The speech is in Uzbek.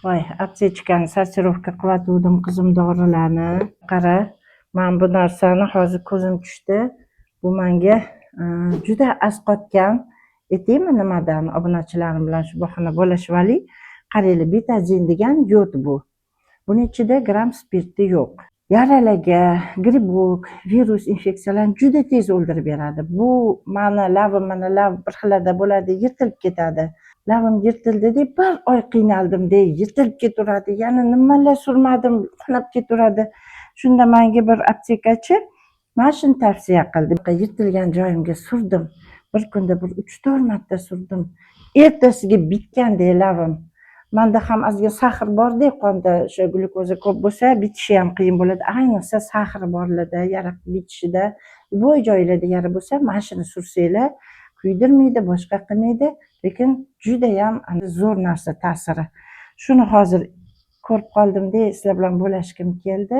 Voy, aptechkani sortirovka qilayotgandim qizim dorilarni. Qara, men bu narsani hozir ko'zim tushdi. Bu menga juda asqotgan. Aytaymi nimadan? Obunachilarim bilan shu bahona bo'lashib oling. Qaranglar, betazin degan yod bu. Buning ichida gram spirti yo'q. Yaralarga, gribok, virus infeksiyalarni juda tez o'ldirib beradi. Bu meni lavim, mana lav bir xilada bo'ladi, yirtilib ketadi. Lavim yirtildi deb bir oy qiynaldim de, yirtilib ketaveradi. Yana nimalar surmadim, qonab ketaveradi. Shunda menga bir aptekachi mana shuni tavsiya qildi. Yirtilgan joyimga surdim. Bir kunda bir 3-4 marta surdim. Ertasiga bitgandek lavim. Menda ham ozgina sahr bor-da, qonda o'sha glyukoza ko'p bo'lsa, bitishi ham qiyin bo'ladi. Ayniqsa sahr borlarda, yara bitishida, bo'y joylarda yara bo'lsa, mana shuni sursanglar, kuydirmaydi, boshqa qilmaydi, lekin juda ham zo'r narsa ta'siri. Shuni hozir ko'rib qoldim-da, sizlar bilan bo'lashgim keldi.